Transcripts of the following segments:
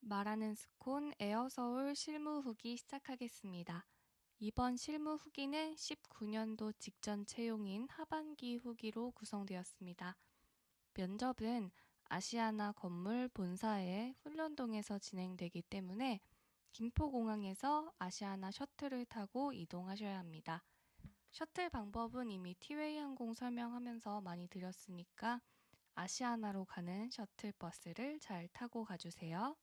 말하는 스콘 에어서울 실무 후기 시작하겠습니다. 이번 실무 후기는 19년도 직전 채용인 하반기 후기로 구성되었습니다. 면접은 아시아나 건물 본사의 훈련동에서 진행되기 때문에 김포공항에서 아시아나 셔틀을 타고 이동하셔야 합니다. 셔틀 방법은 이미 티웨이 항공 설명하면서 많이 드렸으니까 아시아나로 가는 셔틀버스를 잘 타고 가주세요.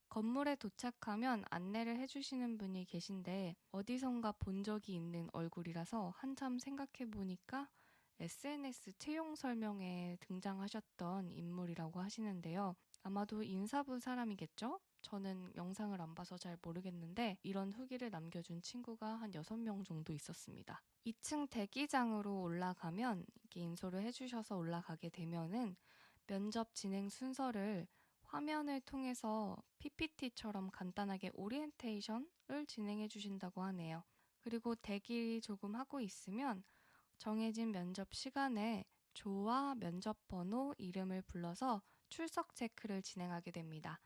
건물에 도착하면 안내를 해주시는 분이 계신데 어디선가 본 적이 있는 얼굴이라서 한참 생각해 보니까 SNS 채용 설명에 등장하셨던 인물이라고 하시는데요. 아마도 인사부 사람이겠죠? 저는 영상을 안 봐서 잘 모르겠는데 이런 후기를 남겨준 친구가 한 6명 정도 있었습니다. 2층 대기장으로 올라가면 이렇게 인솔을 해주셔서 올라가게 되면은 면접 진행 순서를 화면을 통해서 PPT처럼 간단하게 오리엔테이션을 진행해 주신다고 하네요. 그리고 대기 조금 하고 있으면 정해진 면접 시간에 조와 면접 번호, 이름을 불러서 출석 체크를 진행하게 됩니다.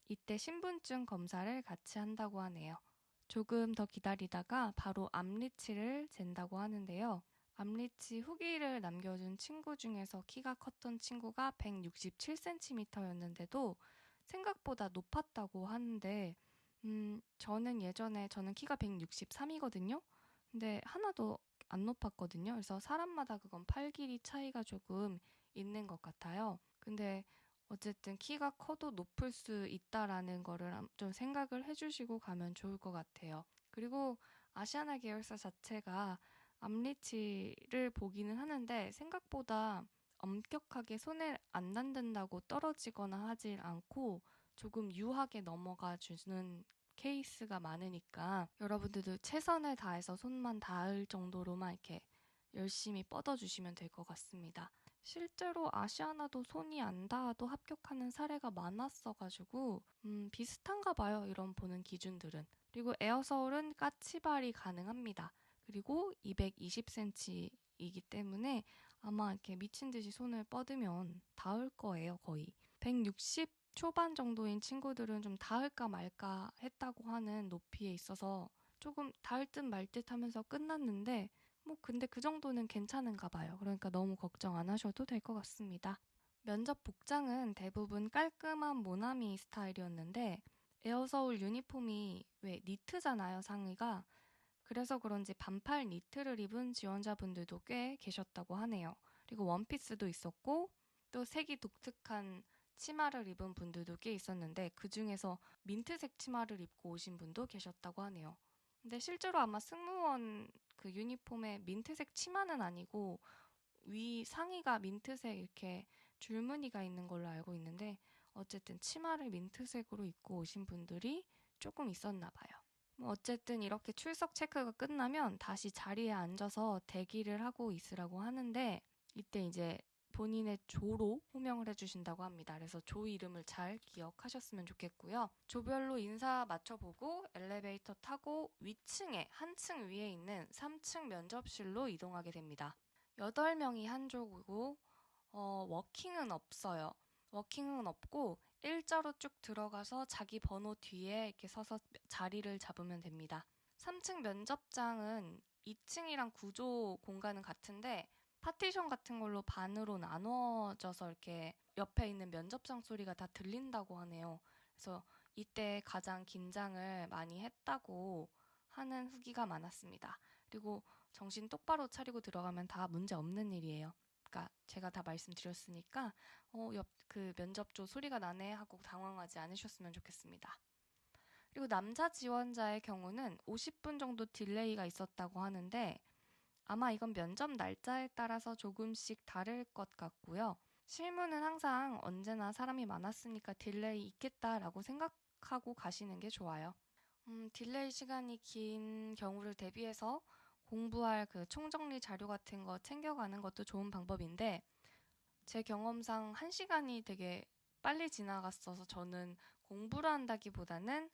이때 신분증 검사를 같이 한다고 하네요. 조금 더 기다리다가 바로 암리치를 잰다고 하는데요. 암리치 후기를 남겨준 친구 중에서 키가 컸던 친구가 167cm였는데도 생각보다 높았다고 하는데 저는 키가 163이거든요. 근데 하나도 안 높았거든요. 그래서 사람마다 그건 팔 길이 차이가 조금 있는 것 같아요. 근데 어쨌든 키가 커도 높을 수 있다라는 거를 좀 생각을 해주시고 가면 좋을 것 같아요. 그리고 아시아나 계열사 자체가 암리치를 보기는 하는데 생각보다 엄격하게 손에 안 닿는다고 떨어지거나 하질 않고 조금 유하게 넘어가 주는 케이스가 많으니까 여러분들도 최선을 다해서 손만 닿을 정도로만 이렇게 열심히 뻗어주시면 될 것 같습니다. 실제로 아시아나도 손이 안 닿아도 합격하는 사례가 많았어가지고 비슷한가 봐요. 이런 보는 기준들은. 그리고 에어서울은 까치발이 가능합니다. 그리고 220cm이기 때문에 아마 이렇게 미친 듯이 손을 뻗으면 닿을 거예요, 거의. 160 초반 정도인 친구들은 좀 닿을까 말까 했다고 하는 높이에 있어서 조금 닿을 듯 말 듯 하면서 끝났는데 근데 그 정도는 괜찮은가 봐요. 그러니까 너무 걱정 안 하셔도 될 것 같습니다. 면접 복장은 대부분 깔끔한 모나미 스타일이었는데 에어서울 유니폼이 왜 니트잖아요, 상의가. 그래서 그런지 반팔 니트를 입은 지원자분들도 꽤 계셨다고 하네요. 그리고 원피스도 있었고 또 색이 독특한 치마를 입은 분들도 꽤 있었는데 그중에서 민트색 치마를 입고 오신 분도 계셨다고 하네요. 근데 실제로 아마 승무원 그 유니폼에 민트색 치마는 아니고 위 상의가 민트색 이렇게 줄무늬가 있는 걸로 알고 있는데 어쨌든 치마를 민트색으로 입고 오신 분들이 조금 있었나 봐요. 어쨌든 이렇게 출석 체크가 끝나면 다시 자리에 앉아서 대기를 하고 있으라고 하는데 이때 이제 본인의 조로 호명을 해주신다고 합니다. 그래서 조 이름을 잘 기억하셨으면 좋겠고요. 조별로 인사 맞춰보고 엘리베이터 타고 위층에 한 층 위에 있는 3층 면접실로 이동하게 됩니다. 8명이 한 조고 워킹은 없어요. 워킹은 없고 일자로 쭉 들어가서 자기 번호 뒤에 이렇게 서서 자리를 잡으면 됩니다. 3층 면접장은 2층이랑 구조 공간은 같은데 파티션 같은 걸로 반으로 나누어져서 이렇게 옆에 있는 면접장 소리가 다 들린다고 하네요. 그래서 이때 가장 긴장을 많이 했다고 하는 후기가 많았습니다. 그리고 정신 똑바로 차리고 들어가면 다 문제 없는 일이에요. 그러니까 제가 다 말씀드렸으니까 옆 그 면접조 소리가 나네 하고 당황하지 않으셨으면 좋겠습니다. 그리고 남자 지원자의 경우는 50분 정도 딜레이가 있었다고 하는데 아마 이건 면접 날짜에 따라서 조금씩 다를 것 같고요. 실무는 항상 언제나 사람이 많았으니까 딜레이 있겠다라고 생각하고 가시는 게 좋아요. 딜레이 시간이 긴 경우를 대비해서 공부할 그 총정리 자료 같은 거 챙겨가는 것도 좋은 방법인데 제 경험상 1시간이 되게 빨리 지나갔어서 저는 공부를 한다기보다는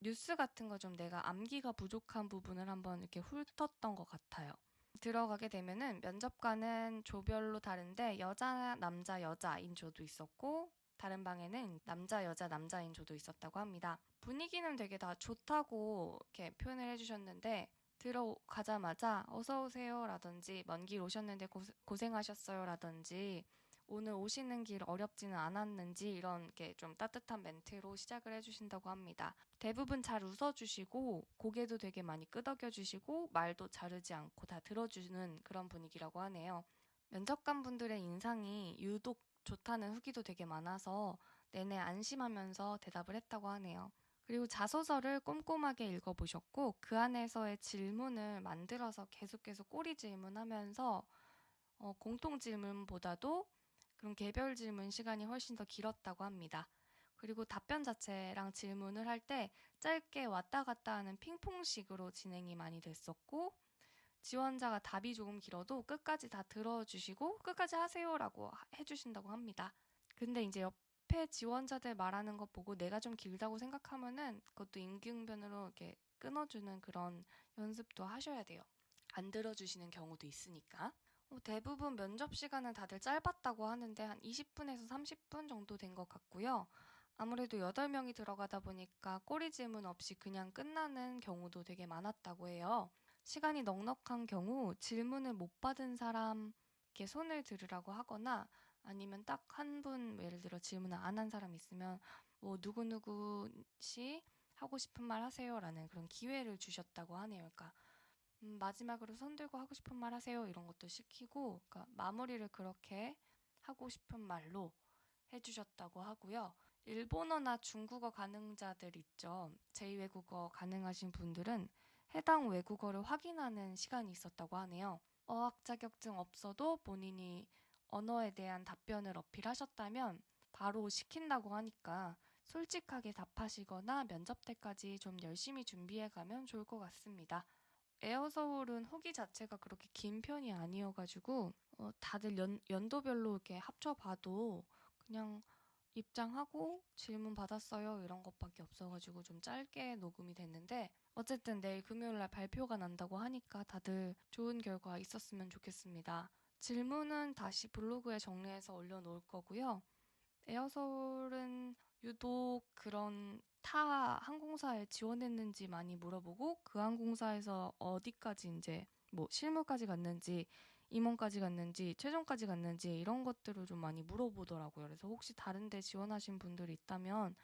뉴스 같은 거 좀 내가 암기가 부족한 부분을 한번 이렇게 훑었던 것 같아요. 들어가게 되면은 면접관은 조별로 다른데 여자, 남자, 여자인 조도 있었고 다른 방에는 남자, 여자, 남자인조도 있었다고 합니다. 분위기는 되게 다 좋다고 이렇게 표현을 해주셨는데 들어가자마자 어서 오세요 라든지 먼 길 오셨는데 고생하셨어요 라든지 오늘 오시는 길 어렵지는 않았는지 이런 게 좀 따뜻한 멘트로 시작을 해주신다고 합니다. 대부분 잘 웃어주시고 고개도 되게 많이 끄덕여주시고 말도 자르지 않고 다 들어주는 그런 분위기라고 하네요. 면접관 분들의 인상이 유독 좋다는 후기도 되게 많아서 내내 안심하면서 대답을 했다고 하네요. 그리고 자소서를 꼼꼼하게 읽어보셨고 그 안에서의 질문을 만들어서 계속 꼬리 질문하면서 공통 질문보다도 그런 개별 질문 시간이 훨씬 더 길었다고 합니다. 그리고 답변 자체랑 질문을 할 때 짧게 왔다 갔다 하는 핑퐁식으로 진행이 많이 됐었고 지원자가 답이 조금 길어도 끝까지 다 들어주시고 끝까지 하세요라고 해주신다고 합니다. 근데 이제 옆에 지원자들 말하는 거 보고 내가 좀 길다고 생각하면은 그것도 임기응변으로 이렇게 끊어주는 그런 연습도 하셔야 돼요. 안 들어주시는 경우도 있으니까. 대부분 면접 시간은 다들 짧았다고 하는데 한 20분에서 30분 정도 된 것 같고요. 아무래도 8명이 들어가다 보니까 꼬리 질문 없이 그냥 끝나는 경우도 되게 많았다고 해요. 시간이 넉넉한 경우 질문을 못 받은 사람께 손을 들으라고 하거나 아니면 딱 한 분, 예를 들어 질문을 안 한 사람 있으면 뭐 누구누구 씨 하고 싶은 말 하세요라는 그런 기회를 주셨다고 하네요. 그러니까 마지막으로 손 들고 하고 싶은 말 하세요 이런 것도 시키고 그러니까 마무리를 그렇게 하고 싶은 말로 해주셨다고 하고요. 일본어나 중국어 가능자들 있죠. 제2외국어 가능하신 분들은 해당 외국어를 확인하는 시간이 있었다고 하네요. 어학 자격증 없어도 본인이 언어에 대한 답변을 어필하셨다면 바로 시킨다고 하니까 솔직하게 답하시거나 면접 때까지 좀 열심히 준비해가면 좋을 것 같습니다. 에어서울은 후기 자체가 그렇게 긴 편이 아니어가지고 다들 연도별로 이렇게 합쳐봐도 그냥 입장하고 질문 받았어요 이런 것밖에 없어가지고 좀 짧게 녹음이 됐는데 어쨌든 내일 금요일날 발표가 난다고 하니까 다들 좋은 결과 있었으면 좋겠습니다. 질문은 다시 블로그에 정리해서 올려놓을 거고요. 에어서울은 유독 그런 타 항공사에 지원했는지 많이 물어보고 그 항공사에서 어디까지 이제 뭐 실무까지 갔는지 임원까지 갔는지 최종까지 갔는지 이런 것들을 좀 많이 물어보더라고요. 그래서 혹시 다른 데 지원하신 분들이 있다면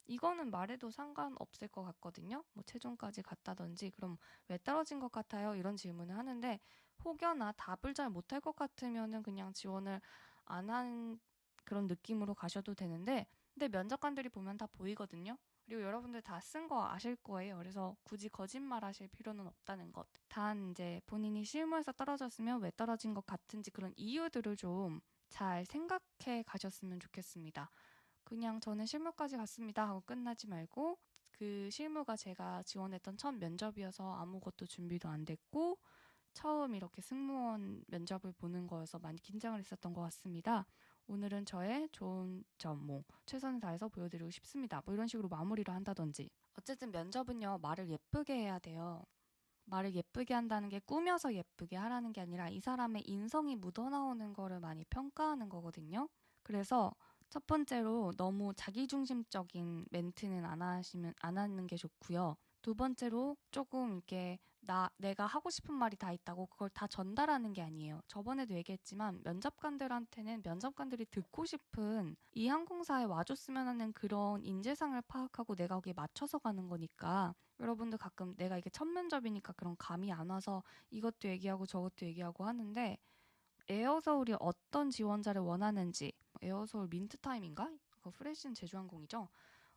이거는 말해도 상관없을 것 같거든요. 뭐 최종까지 갔다든지 그럼 왜 떨어진 것 같아요? 이런 질문을 하는데 혹여나 답을 잘 못할 것 같으면은 그냥 지원을 안 한 그런 느낌으로 가셔도 되는데 근데 면접관들이 보면 다 보이거든요. 그리고 여러분들 다 쓴 거 아실 거예요. 그래서 굳이 거짓말 하실 필요는 없다는 것. 단 이제 본인이 실무에서 떨어졌으면 왜 떨어진 것 같은지 그런 이유들을 좀 잘 생각해 가셨으면 좋겠습니다. 그냥 저는 실무까지 갔습니다 하고 끝나지 말고 그 실무가 제가 지원했던 첫 면접이어서 아무것도 준비도 안 됐고 처음 이렇게 승무원 면접을 보는 거여서 많이 긴장을 했었던 것 같습니다. 오늘은 저의 좋은 점, 최선을 다해서 보여드리고 싶습니다. 뭐 이런 식으로 마무리를 한다든지. 어쨌든 면접은요, 말을 예쁘게 해야 돼요. 말을 예쁘게 한다는 게 꾸며서 예쁘게 하라는 게 아니라 이 사람의 인성이 묻어나오는 거를 많이 평가하는 거거든요. 그래서 첫 번째로 너무 자기중심적인 멘트는 안 하는 게 좋고요. 두 번째로 조금 이렇게 내가 하고 싶은 말이 다 있다고 그걸 다 전달하는 게 아니에요. 저번에도 얘기했지만 면접관들한테는 면접관들이 듣고 싶은 이 항공사에 와줬으면 하는 그런 인재상을 파악하고 내가 거기에 맞춰서 가는 거니까 여러분들 가끔 내가 이게 첫 면접이니까 그런 감이 안 와서 이것도 얘기하고 저것도 얘기하고 하는데 에어서울이 어떤 지원자를 원하는지 에어서울 민트타임인가? 그거 프레시는 제주항공이죠?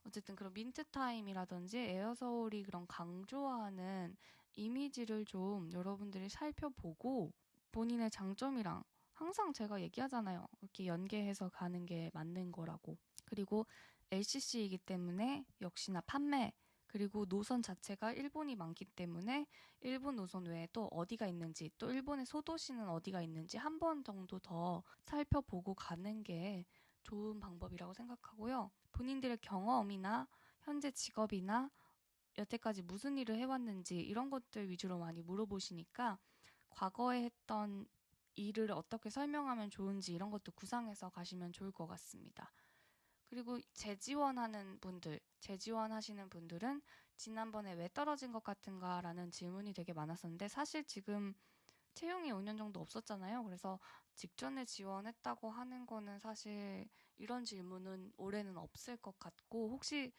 어쨌든 그런 민트타임이라든지 에어서울이 그런 강조하는 이미지를 좀 여러분들이 살펴보고 본인의 장점이랑 항상 제가 얘기하잖아요. 이렇게 연계해서 가는 게 맞는 거라고. 그리고 LCC이기 때문에 역시나 판매 그리고 노선 자체가 일본이 많기 때문에 일본 노선 외에 또 어디가 있는지 또 일본의 소도시는 어디가 있는지 한 번 정도 더 살펴보고 가는 게 좋은 방법이라고 생각하고요. 본인들의 경험이나 현재 직업이나 여태까지 무슨 일을 해왔는지 이런 것들 위주로 많이 물어보시니까 과거에 했던 일을 어떻게 설명하면 좋은지 이런 것도 구상해서 가시면 좋을 것 같습니다. 그리고 재지원하는 분들, 재지원하시는 분들은 지난번에 왜 떨어진 것 같은가 라는 질문이 되게 많았었는데 사실 지금 채용이 5년 정도 없었잖아요. 그래서 직전에 지원했다고 하는 거는 사실 이런 질문은 올해는 없을 것 같고 혹시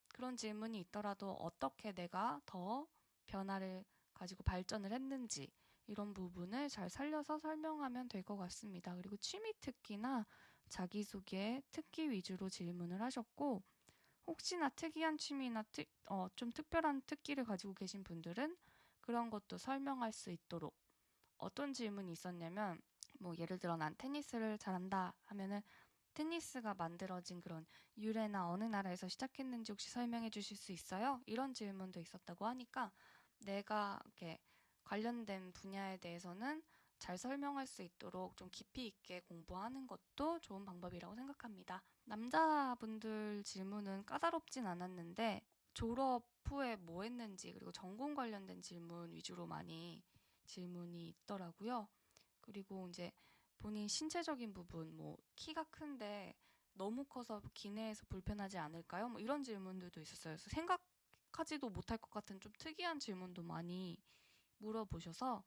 그런 질문이 있더라도 어떻게 내가 더 변화를 가지고 발전을 했는지 이런 부분을 잘 살려서 설명하면 될 것 같습니다. 그리고 취미 특기나 자기소개 특기 위주로 질문을 하셨고 혹시나 특이한 취미나 좀 특별한 특기를 가지고 계신 분들은 그런 것도 설명할 수 있도록 어떤 질문이 있었냐면 뭐 예를 들어 난 테니스를 잘한다 하면은 테니스가 만들어진 그런 유래나 어느 나라에서 시작했는지 혹시 설명해 주실 수 있어요? 이런 질문도 있었다고 하니까 내가 이렇게 관련된 분야에 대해서는 잘 설명할 수 있도록 좀 깊이 있게 공부하는 것도 좋은 방법이라고 생각합니다. 남자분들 질문은 까다롭진 않았는데 졸업 후에 뭐 했는지 그리고 전공 관련된 질문 위주로 많이 질문이 있더라고요. 그리고 이제 본인 신체적인 부분, 뭐 키가 큰데 너무 커서 기내에서 불편하지 않을까요? 뭐 이런 질문들도 있었어요. 그래서 생각하지도 못할 것 같은 좀 특이한 질문도 많이 물어보셔서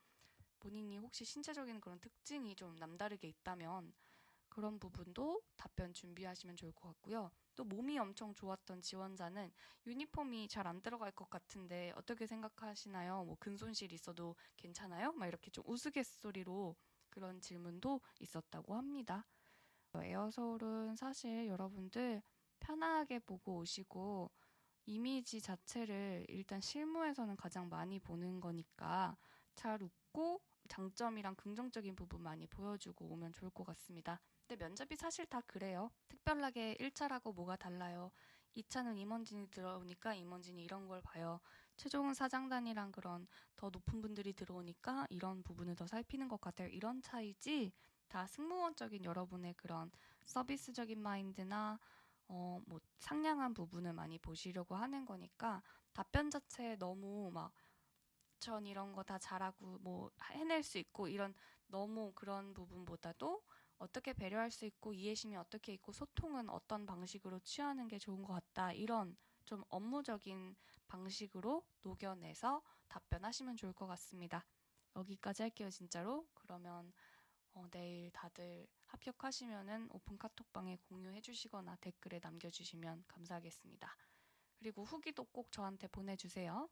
본인이 혹시 신체적인 그런 특징이 좀 남다르게 있다면 그런 부분도 답변 준비하시면 좋을 것 같고요. 또 몸이 엄청 좋았던 지원자는 유니폼이 잘 안 들어갈 것 같은데 어떻게 생각하시나요? 뭐 근손실 있어도 괜찮아요? 막 이렇게 좀 우스갯소리로 그런 질문도 있었다고 합니다. 에어서울은 사실 여러분들 편하게 보고 오시고 이미지 자체를 일단 실무에서는 가장 많이 보는 거니까 잘 웃고 장점이랑 긍정적인 부분 많이 보여주고 오면 좋을 것 같습니다. 근데 면접이 사실 다 그래요. 특별하게 1차라고 뭐가 달라요. 2차는 임원진이 들어오니까 임원진이 이런 걸 봐요. 최종은 사장단이랑 그런 더 높은 분들이 들어오니까 이런 부분을 더 살피는 것 같아요. 이런 차이지 다 승무원적인 여러분의 그런 서비스적인 마인드나 뭐 상냥한 부분을 많이 보시려고 하는 거니까 답변 자체에 너무 막 전 이런 거 다 잘하고 뭐 해낼 수 있고 이런 너무 그런 부분보다도 어떻게 배려할 수 있고 이해심이 어떻게 있고 소통은 어떤 방식으로 취하는 게 좋은 것 같다 이런 좀 업무적인 방식으로 녹여내서 답변하시면 좋을 것 같습니다. 여기까지 할게요 진짜로. 그러면 내일 다들 합격하시면은 오픈 카톡방에 공유해 주시거나 댓글에 남겨주시면 감사하겠습니다. 그리고 후기도 꼭 저한테 보내주세요.